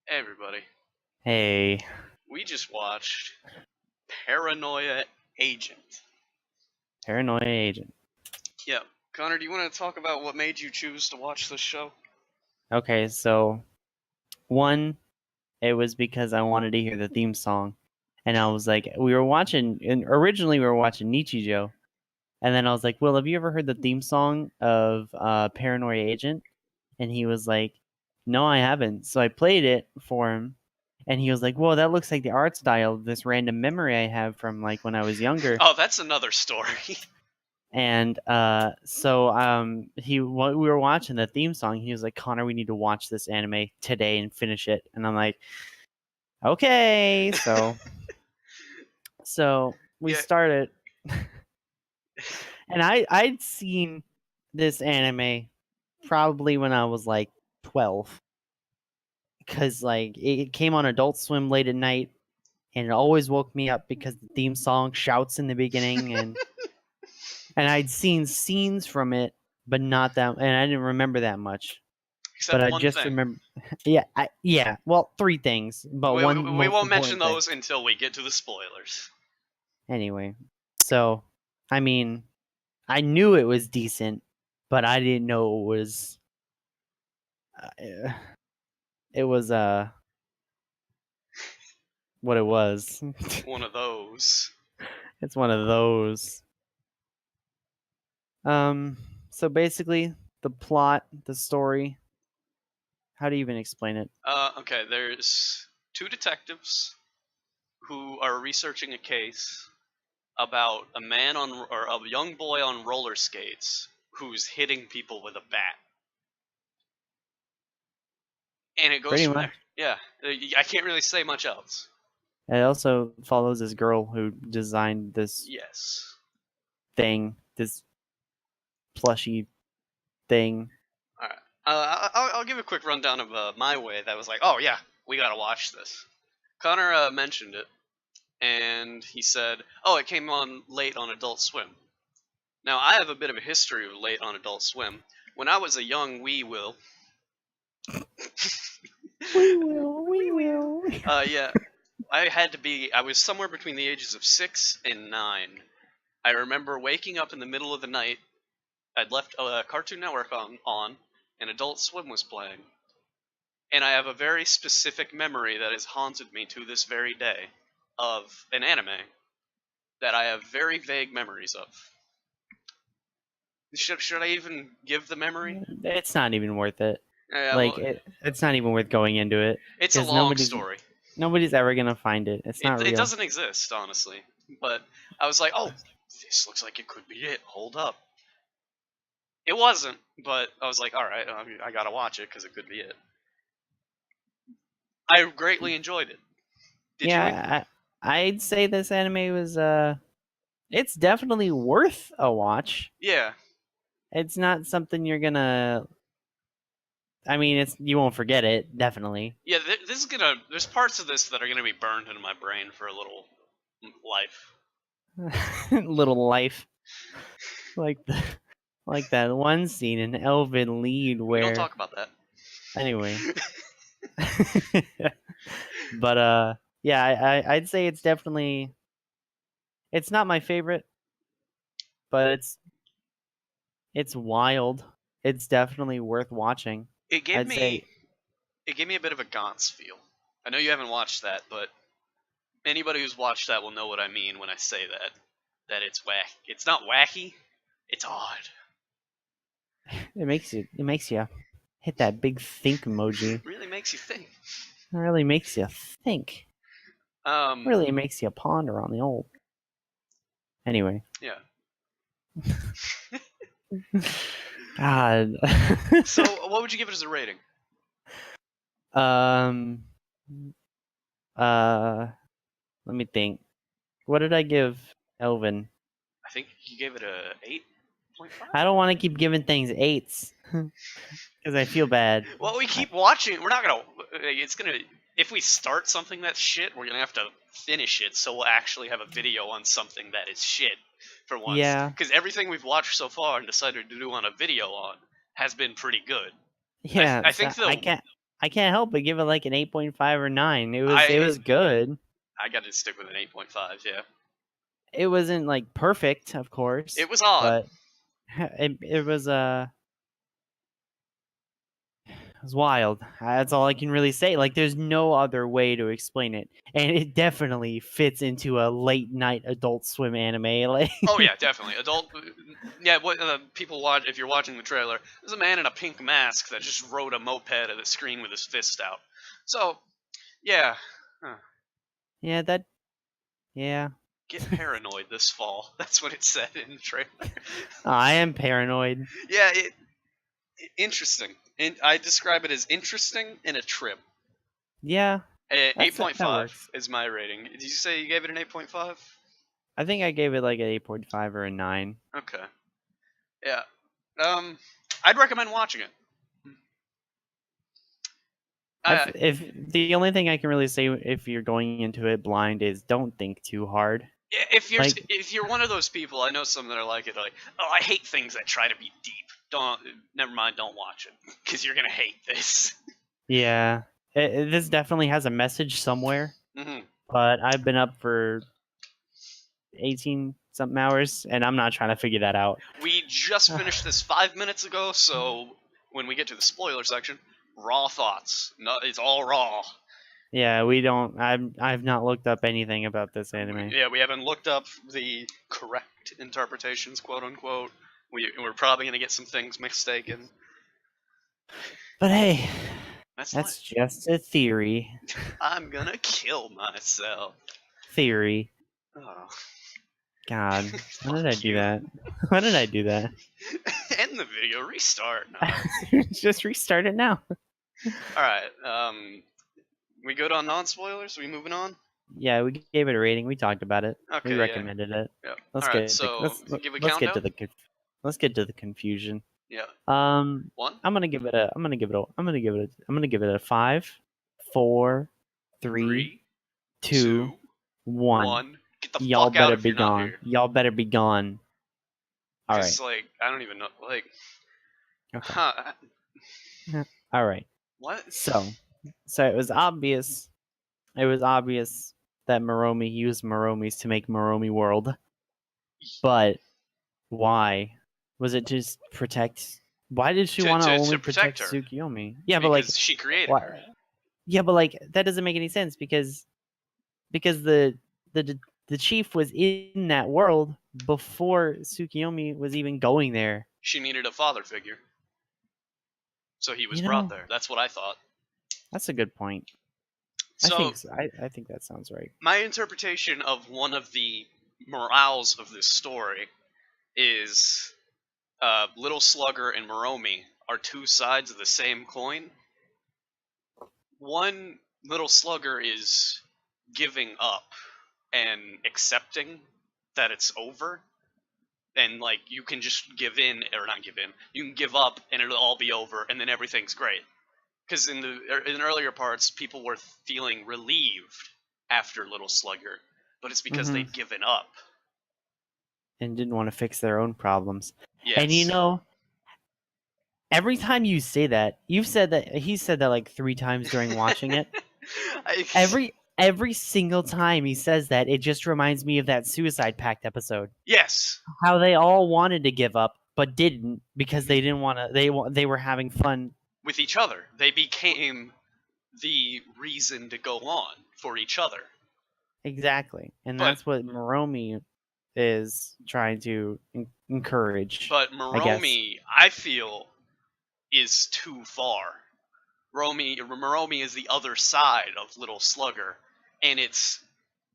Hey everybody, Hey, we just watched Paranoia Agent. Paranoia Agent. Yeah, Connor, do you want to talk about what made you choose to watch this show? Okay, so one, it was because I wanted to hear the theme song. And I was like, and originally we were watching Nichijou. And then I was like, Will, have you ever heard the theme song of Paranoia Agent? And he was like, No, I haven't. So I played it for him. And he was like, Whoa, that looks like the art style of this random memory I have from like when I was younger. Oh, that's another story. And we were watching the theme song. He was like, Connor, we need to watch this anime today and finish it. And I'm like, okay. So we Yeah, started, and I'd seen this anime probably when I was like 12, because like it came on Adult Swim late at night, and it always woke me up because the theme song shouts in the beginning, and I'd seen scenes from it, but not that, and I didn't remember that much. But except I one just thing. remember, yeah. Well, three things, but We, one we most won't mention important thing. those until we get to the spoilers. Anyway, so I mean, I knew it was decent, but I didn't know it was. Uh, it was what it was. One of those. It's one of those. Um. So basically, the plot, the story. How do you even explain it? Okay, there's two detectives who are researching a case about a man on or a young boy on roller skates who's hitting people with a bat. And it goes Pretty from much. there. Yeah, I can't really say much else. It also follows this girl who designed this Yes. thing, this plushy thing. All right. I'll give a quick rundown of my way that was like, oh yeah, we gotta watch this. Connor mentioned it, and he said, oh, it came on late on Adult Swim. Now I have a bit of a history of late on Adult Swim. When I was a young wee will, We will. yeah, I was somewhere between the ages of 6 and 9. I remember waking up in the middle of the night. I'd left Cartoon Network on, and Adult Swim was playing. And I have a very specific memory that has haunted me to this very day of an anime that I have very vague memories of. Should I even give the memory? It's not even worth it. Yeah, Like well, it's not even worth going into it it's a because long story. nobody's ever gonna find it. It's not It real. doesn't exist, honestly. But I was like, oh, this looks like it could be it. Hold up. It wasn't, but I was like, all right, I gotta watch it because it could be it. I greatly enjoyed it. Did you? I'd say this anime was it's definitely worth a watch. Yeah. It's not something you're gonna. I mean, you won't forget it definitely. Yeah, this is gonna. There's parts of this that are gonna be burned into my brain for a little life. Little life, like like that one scene in Elvin Lead We don't where talk about that. anyway. But yeah, I'd say it's definitely. It's not my favorite, but it's wild. It's definitely worth watching. It gave I'd me say it gave me a bit of a Gaunt's feel. I know you haven't watched that, but anybody who's watched that will know what I mean when I say that. That it's whack. It's not wacky. It's odd. it makes you hit that big think emoji. Really makes you think. It really makes you think. Um. Really makes you ponder on the old. Anyway, Yeah. God. So, what would you give it as a rating? um. Let me think. What did I give Elvin? I think you gave it a 8.5. I don't want to keep giving things 8s because I feel bad. Well, we keep watching. We're not gonna. It's gonna. If we start something that's shit, we're gonna have to finish it. So we'll actually have a video on something that is shit for once. Yeah. Because everything we've watched so far and decided to do on a video on has been pretty good. Yeah. I So think I the can't. I can't help but give it like an 8.5 or 9. It I was good. I got to stick with an 8.5. Yeah, It wasn't like perfect, of course, it was odd. but it was wild. That's all I can really say. Like, there's no other way to explain it, and it definitely fits into a late night Adult Swim anime. Like, Oh yeah, definitely adult. Yeah, what people watch if you're watching the trailer? There's a man in a pink mask that just rode a moped at the screen with his fist out. So yeah, huh. yeah, yeah. Get paranoid this fall. That's what it said in the trailer. I am paranoid. Yeah, interesting. And I describe it as interesting and a trip. Yeah, that 8.5 works. is my rating. Did you say you gave it an 8.5? I think I gave it like an 8.5 or a 9. Okay. Yeah. Um, I'd recommend watching it. If the only thing I can really say if you're going into it blind is don't think too hard. If you're one of those people, I know some that are like it. Like, oh, I hate things that try to be deep. Never mind. Don't watch it because you're gonna hate this. Yeah, this definitely has a message somewhere. Hmm. But I've been up for 18 something hours, and I'm not trying to figure that out. We just finished this 5 minutes ago, so when we get to the spoiler section, raw thoughts. No, it's all raw. Yeah, we don't. I've not looked up anything about this anime. We haven't looked up the correct interpretations, quote unquote. We're probably gonna get some things mistaken. But hey, That's that's life. just a theory. I'm gonna kill myself. Theory. Oh. God, why did I Fuck do you. that? Why did I do that? End the video. Restart. No. Just restart it now. All right. We good on non-spoilers? We moving on? Yeah, we gave it a rating. We talked about it. Okay. We Yeah. recommended it. Yeah. Let's All right. get to, So give a let's get to countdown. let's get to the confusion. Yeah. I'm 1, gonna give it a 5, 4, 3, 3, 2, 2, 1. 1. Get the Y'all fuck out better if be you're not gone. here. Y'all better be gone. All right. Because like I don't even know. Like. Okay. Huh. All right. What? So it was obvious. It was obvious that Moromi used Moromis to make Moromi World. But why? Was it just protect? Why did she want to only protect protect her? Tsukiyomi? Yeah, but Because like, she created why? her. Yeah, but like that doesn't make any sense because the chief was in that world before Tsukiyomi was even going there. She needed a father figure. So he was You brought know, there. That's what I thought. that's a good point. So I think that sounds right. my interpretation of one of the morals of this story is Little Slugger and Moromi are two sides of the same coin. One Little Slugger is giving up and accepting that it's over. And like you can just give in or not give in. You can give up and it'll all be over and then everything's great. Because in earlier parts, people were feeling relieved after Little Slugger, but it's because they'd given up. And didn't want to fix their own problems. Yes. And you know, every time you say that, you've said that he said that like 3 times during watching it. Every single time he says that, it just reminds me of that Suicide Pact episode. Yes. How they all wanted to give up but didn't because they didn't want to. They were having fun with each other. They became the reason to go on for each other. Exactly, and that's what Moromi is trying to encourage. But Moromi, I feel, is too far. Moromi is the other side of Little Slugger, and it's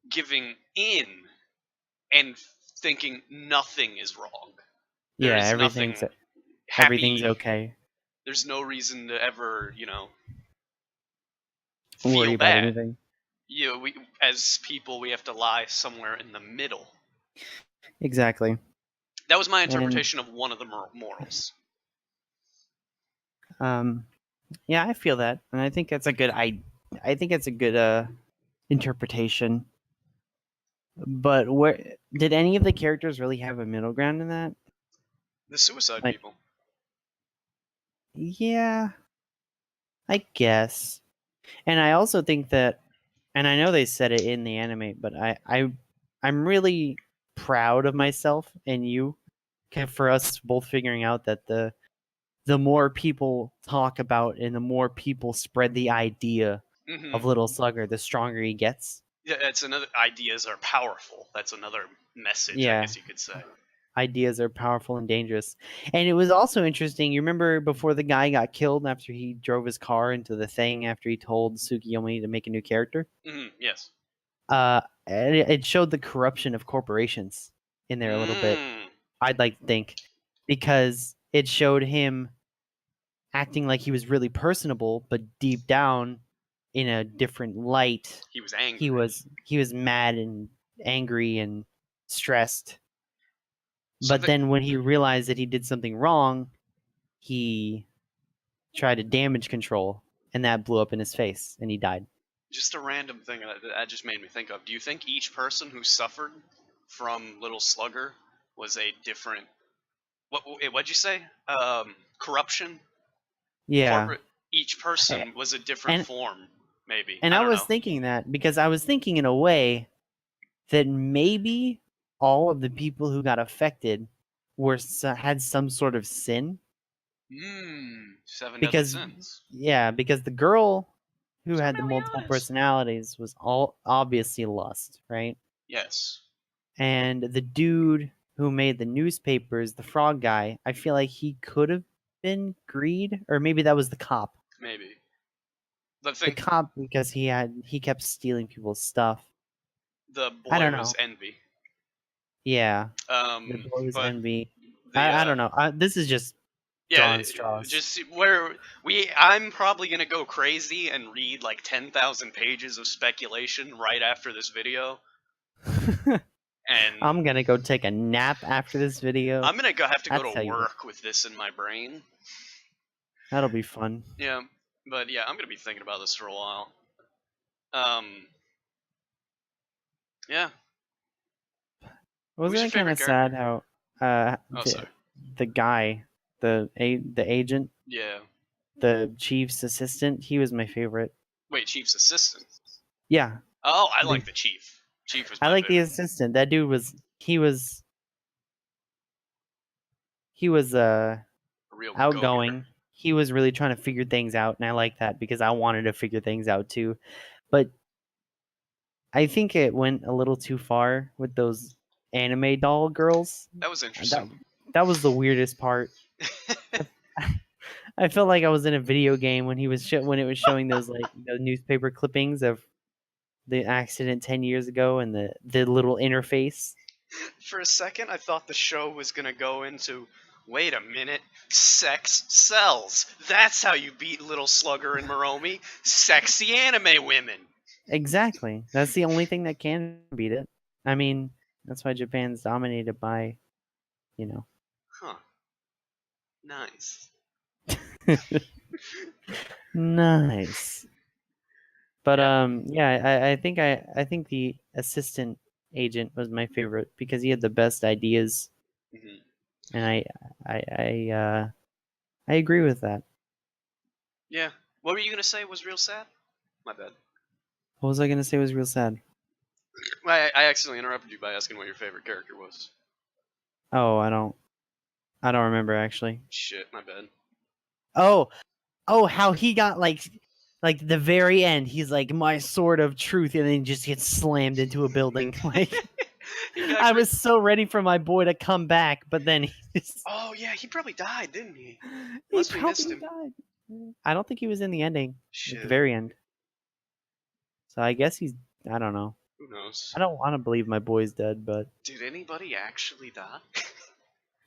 giving in and thinking nothing is wrong. Yeah, everything's okay. There's no reason to ever, worry feel about bad. anything. We as people, we have to lie somewhere in the middle. Exactly. That was my interpretation of one of the morals. Yeah, I feel that, and I think that's a good. I think it's a good interpretation. But where did any of the characters really have a middle ground in that? The suicide people. Yeah, I guess. And I also think that, and I know they said it in the anime, but I'm really proud of myself and you for us both figuring out that the more people talk about and the more people spread the idea Hmm. of Little Slugger, the stronger he gets. Yeah, it's another. Ideas are powerful. That's another message, I Yeah, guess you could say. ideas are powerful and dangerous. And it was also interesting. You remember before the guy got killed after he drove his car into the thing after he told Tsukiyomi to make a new character? Yes. And it showed the corruption of corporations in there a little bit. Mm. I'd like to think because it showed him acting like he was really personable, but deep down, in a different light, He was he angry. was mad and angry and stressed. So But then when he realized that he did something wrong, he tried to damage control, and that blew up in his face, and he died. just a random thing that just made me think of. Do you think each person who suffered from Little Slugger was a different? What'd you say? Corruption, Yeah, corporate. Each person was a different and form. Maybe and I I don't was know. thinking that because I was thinking in a way that maybe all of the people who got affected had some sort of sin Seven deadly because sins. because the girl who So had the now we multiple honest. personalities was all obviously lust, right? Yes, And the dude who made the newspapers, the frog guy, I feel like he could have been greed, or maybe that was the cop. maybe. The The thing, cop because he kept stealing people's stuff. the I boy don't was know. envy. Yeah, the boy was But envy. the I don't know. This is just yeah, drawing straws. just where I'm probably gonna go crazy and read like 10,000 pages of speculation right after this video, and I'm gonna go take a nap after this video. I'm gonna have to go That's to how you what. work with this in my brain. That'll be fun. Yeah, but yeah, I'm gonna be thinking about this for a while. Um, yeah. Wasn't Who's your it kind favorite of sad character? how Oh, sorry. the guy, the agent, Yeah. the chief's assistant, he was my favorite. Wait, Chief's assistant. Yeah, Oh, I the, like the Chief. Chief was I my like the favorite. assistant. That dude was he was A real go-getter. outgoing. He was really trying to figure things out, and I like that because I wanted to figure things out too. But I think it went a little too far with those anime doll girls. That was That interesting. that was the weirdest part. I felt like I was in a video game when when it was showing those like the newspaper clippings of the accident 10 years ago and the little interface. For a second, I thought the show was gonna go into. Wait a minute. Sex sells. That's how you beat Little Slugger and Moromi. Sexy anime women. Exactly. That's the only thing that can beat it. I mean, that's why Japan's dominated by, you know. Huh. Nice. Nice. But Yeah. yeah, I think the assistant agent was my favorite because he had the best ideas, Hmm. and I I uh I agree with that. Yeah. What were you gonna say was real sad? My bad. What was I gonna say was real sad? I accidentally interrupted you by asking what your favorite character was. Oh, I don't remember actually. Shit, my bad. Oh, how he got like the very end, he's like my sword of truth, and then just gets slammed into a building. Like He got. I was so ready for my boy to come back, but then Oh yeah, he probably died, didn't he? he Unless we missed probably him. died. I don't think he was in the ending at the Shit. very end. So I guess he's. I don't know. Who knows? I don't want to believe my boy's dead, but Did anybody actually die?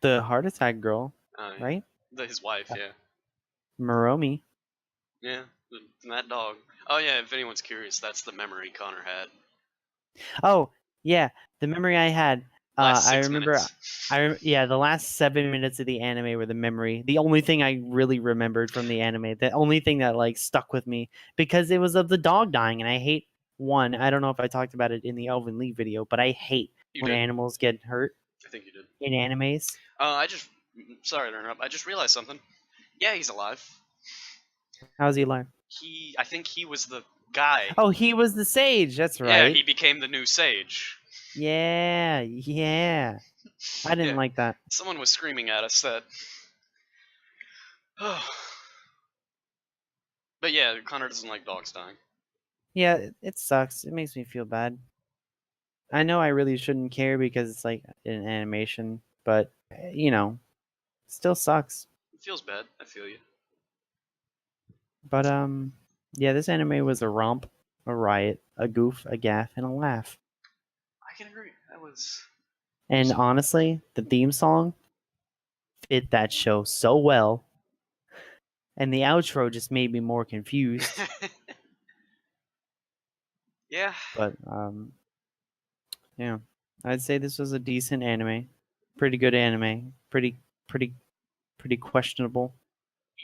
the heart attack girl, Oh yeah, right? his wife. Yeah. Moromi. Yeah. That dog. Oh yeah. If anyone's curious, that's the memory Connor had. Oh yeah, the memory I had. Last I 6 minutes. remember. Yeah, the last 7 minutes of the anime were the memory. The only thing I really remembered from the anime. The only thing that like stuck with me because it was of the dog dying, and I hate one. I don't know if I talked about it in the Elvin Lee video, but I hate You when did. animals get hurt I think you did. in animes. I just. Sorry to interrupt. I just realized something. Yeah, he's alive. How's he alive? I think he was the guy. Oh, he was the sage. That's Yeah, right. he became the new sage. Yeah, yeah. I didn't Yeah, like that. someone was screaming at us that. But yeah, Connor doesn't like dogs dying. Yeah, it sucks. It makes me feel bad. I know I really shouldn't care because it's like an animation, but you know, still sucks. It feels bad. I feel you. But yeah, this anime was a romp, a riot, a goof, a gaff, and a laugh. I can agree. That was. And honestly, the theme song fit that show so well, and the outro just made me more confused. Yeah. But yeah, I'd say this was a decent anime, pretty good anime, pretty, pretty questionable.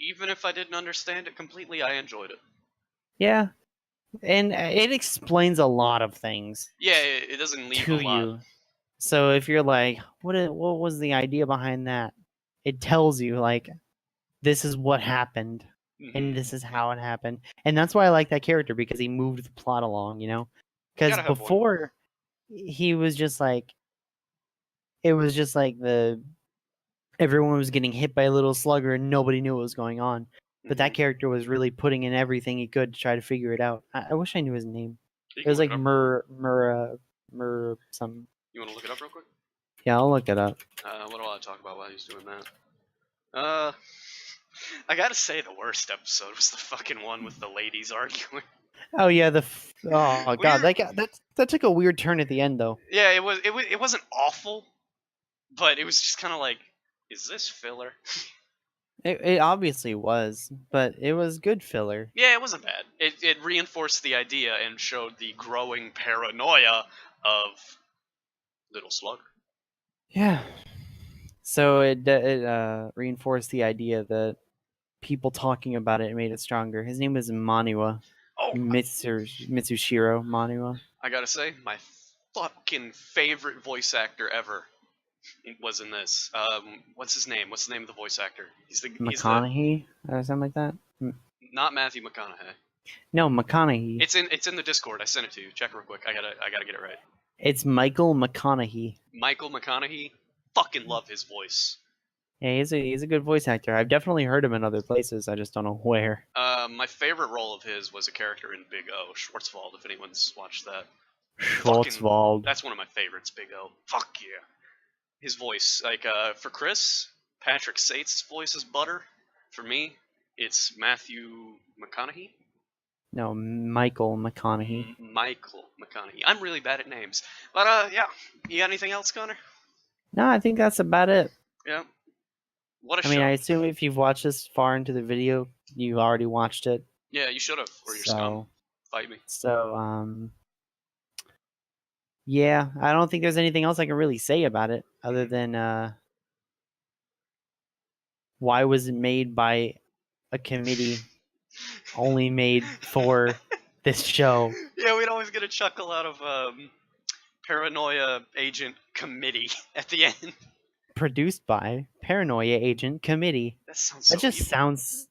Even if I didn't understand it completely, I enjoyed it. Yeah, and it explains a lot of things Yeah, it doesn't leave a to lot. you. So if you're like, what was the idea behind that? It tells you like this is what happened and Mm-hmm. this is how it happened. And that's why I like that character because he moved the plot along, you know? You Cuz gotta have one. before he was just like it was just like the everyone was getting hit by a little slugger and nobody knew what was going on. But Mm-hmm. that character was really putting in everything he could to try to figure it out. I wish I knew his name. You It can was look it like up. Mur some. You want to look it up real quick? Yeah, I'll look it up. What do I talk about while he's doing that? Uh, I gotta say the worst episode was the fucking one with the ladies arguing. Oh yeah, oh god, Weird. that took a weird turn at the end though. Yeah, it wasn't awful, but it was just kind of like, is this filler? It obviously was, but it was good filler. Yeah, it wasn't bad. It reinforced the idea and showed the growing paranoia of Little Slugger. Yeah. So it reinforced the idea that people talking about it made it stronger. His name was Maniwa. Oh, Mitsushiro Maniwa. I gotta say, my fucking favorite voice actor ever was in this. What's his name? What's the name of the voice actor? He's the McConaughey or something like that. not Matthew McConaughey. No, McConaughey. It's in the Discord. I sent it to you. Check real quick. I gotta get it right. It's Michael McConaughey. Michael McConaughey. Fucking love his voice. Yeah, he's a good voice actor. I've definitely heard him in other places. I just don't know where. My favorite role of his was a character in Big O, Schwartzwald. If anyone's watched that, fucking, Schwartzwald. that's one of my favorites. Big O. Fuck yeah. His voice, like for Chris, Patrick Sate's voice is butter. For me, it's Matthew McConaughey. No, Michael McConaughey. Michael McConaughey. I'm really bad at names, but yeah. You got anything else, Connor? No, I think that's about it. Yeah. What a I mean, show. I assume if you've watched this far into the video, you already watched it. Yeah, you should have, or you're scum. Fight me. So, yeah, I don't think there's anything else I can really say about it other than why was it made by a committee only made for this show? Yeah, we'd always get a chuckle out of Paranoia Agent Committee at the end. Produced by Paranoia Agent Committee. That sounds so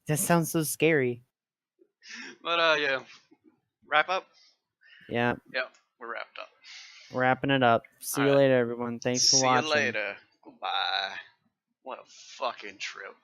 That sounds so scary. But yeah, wrap up. Yeah, Yeah, we're wrapped up. wrapping it up. See you Alright. later, everyone. Thanks for watching. See you later. Goodbye. What a fucking trip.